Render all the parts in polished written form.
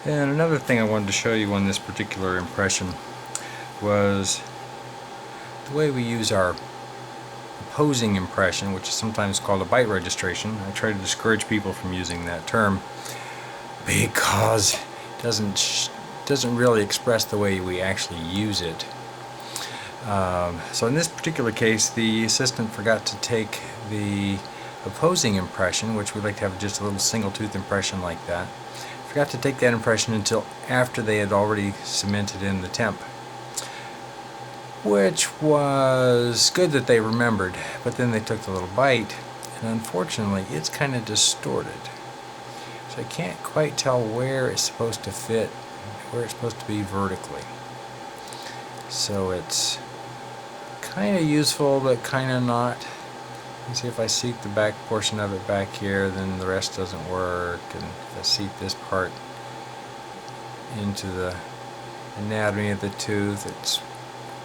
And another thing I wanted to show you on this particular impression was the way we use our opposing impression, which is sometimes called a byte registration. I try to discourage people from using that term because it doesn't really express the way we actually use it. So in this particular case, the assistant forgot to take the opposing impression, which we like to have just a little single tooth impression like that. Forgot to take that impression until after they had already cemented in the temp, which was good that they remembered, but then they took the little bite, and unfortunately it's kind of distorted. So I can't quite tell where it's supposed to fit, where it's supposed to be vertically. So it's kind of useful, but kind of not. You see, if I seat the back portion of it back here, then the rest doesn't work. And if I seat this part into the anatomy of the tooth, it's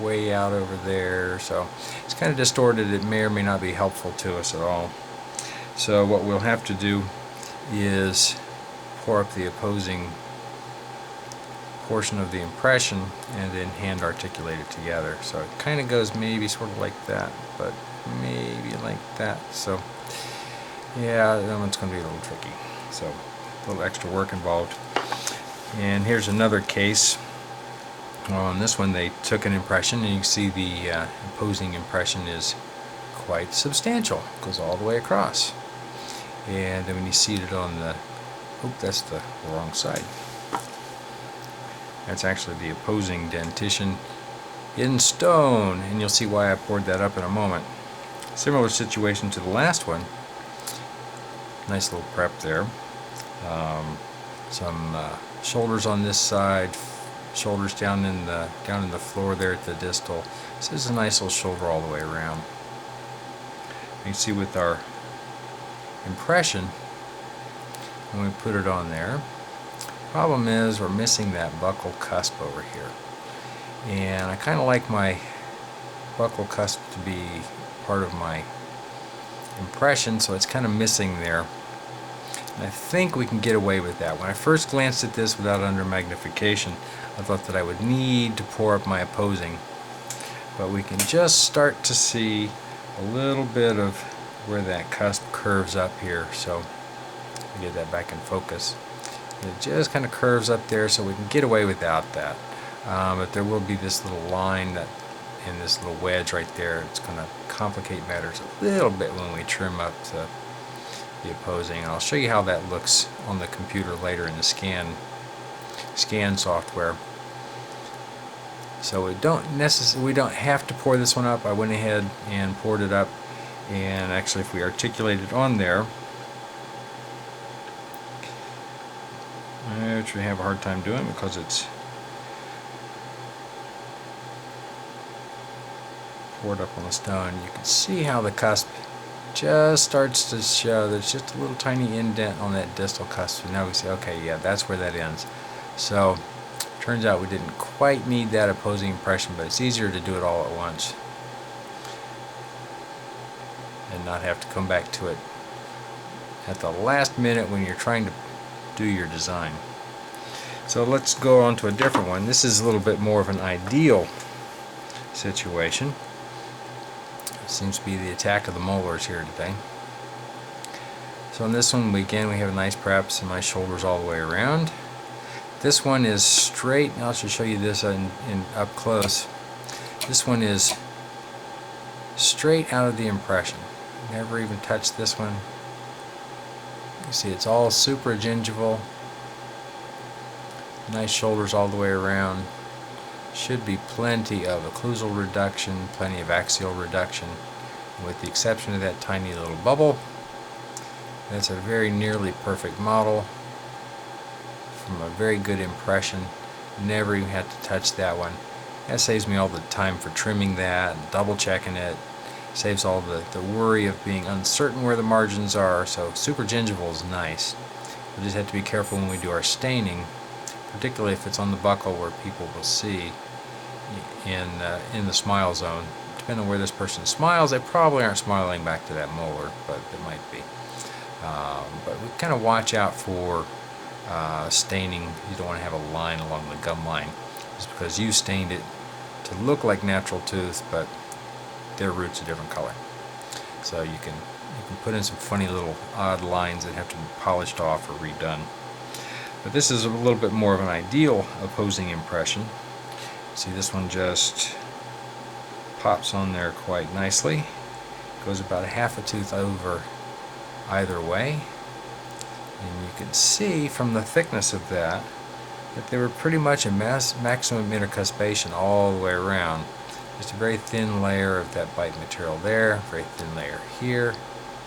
way out over there. So it's kind of distorted. It may or may not be helpful to us at all. So what we'll have to do is pour up the opposing portion of the impression and then hand articulate it together. So it kind of goes maybe sort of like that, but maybe like that. So yeah, that one's going to be a little tricky. So a little extra work involved. And here's another case. On this one they took an impression, and you can see the opposing impression is quite substantial. It goes all the way across. And then when you seat it on the, oh, that's the wrong side. That's actually the opposing dentition in stone, and you'll see why I poured that up in a moment. Similar situation to the last one. Nice little prep there. Some shoulders on this side, shoulders down in the floor there at the distal. This is a nice little shoulder all the way around. You can see with our impression when we put it on there. Problem is we're missing that buccal cusp over here, and I kind of like my buccal cusp to be part of my impression, so it's kind of missing there. And I think we can get away with that. When I first glanced at this without under magnification, I thought that I would need to pour up my opposing, but we can just start to see a little bit of where that cusp curves up here. So get that back in focus. It just kind of curves up there, so we can get away without that. But there will be this little line that, and this little wedge right there. It's going to complicate matters a little bit when we trim up the opposing. And I'll show you how that looks on the computer later in the scan software. So we don't have to pour this one up. I went ahead and poured it up, and actually, if we articulate it on there, which we have a hard time doing because it's poured up on the stone. You can see how the cusp just starts to show. There's just a little tiny indent on that distal cusp. And now we say, okay, yeah, that's where that ends. So turns out we didn't quite need that opposing impression, but it's easier to do it all at once and not have to come back to it at the last minute when you're trying to do your design. So let's go on to a different one. This is a little bit more of an ideal situation. It seems to be the attack of the molars here today. So in this one, again, we have a nice preps and nice shoulders all the way around. This one is straight. I'll just show you this in up close. This one is straight out of the impression. Never even touched this one. You see, it's all super gingival. Nice shoulders all the way around. Should be plenty of occlusal reduction, plenty of axial reduction, with the exception of that tiny little bubble. That's a very nearly perfect model from a very good impression. Never even had to touch that one. That saves me all the time for trimming that and double checking it. Saves all the worry of being uncertain where the margins are. So super gingival is nice. We just have to be careful when we do our staining, particularly if it's on the buccal where people will see in the smile zone. Depending on where this person smiles, they probably aren't smiling back to that molar, but it might be. But we kind of watch out for staining. You don't want to have a line along the gum line, just because you stained it to look like natural tooth, but their root's a different color. So you can put in some funny little odd lines that have to be polished off or redone. But this is a little bit more of an ideal opposing impression. See, this one just pops on there quite nicely. Goes about a half a tooth over either way. And you can see from the thickness of that they were pretty much a maximum intercuspation all the way around. Just a very thin layer of that bite material there, very thin layer here.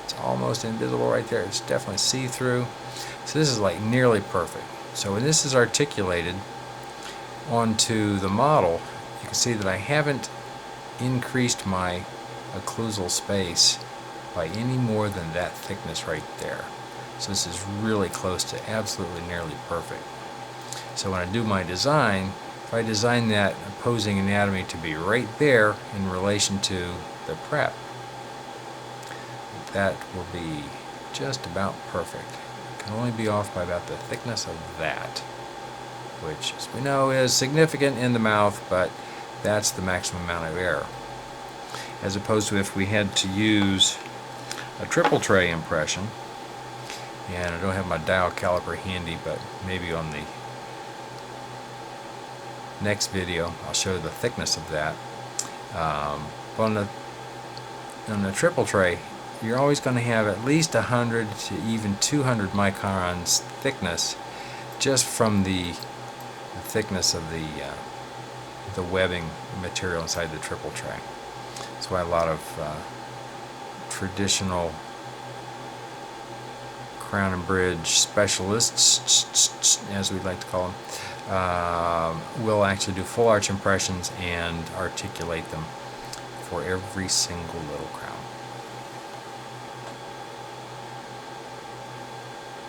It's almost invisible right there. It's definitely see-through. So this is like nearly perfect. So when this is articulated onto the model, you can see that I haven't increased my occlusal space by any more than that thickness right there. So this is really close to absolutely nearly perfect. So when I do my design, if I design that opposing anatomy to be right there in relation to the prep, that will be just about perfect. It can only be off by about the thickness of that, which, as we know, is significant in the mouth, but that's the maximum amount of error. As opposed to if we had to use a triple tray impression, and I don't have my dial caliper handy, but maybe on the next video I'll show the thickness of that. On the triple tray, you're always going to have at least 100 to even 200 microns thickness just from the thickness of the webbing material inside the triple tray. That's why a lot of traditional crown and bridge specialists, as we like to call them, will actually do full arch impressions and articulate them for every single little crown.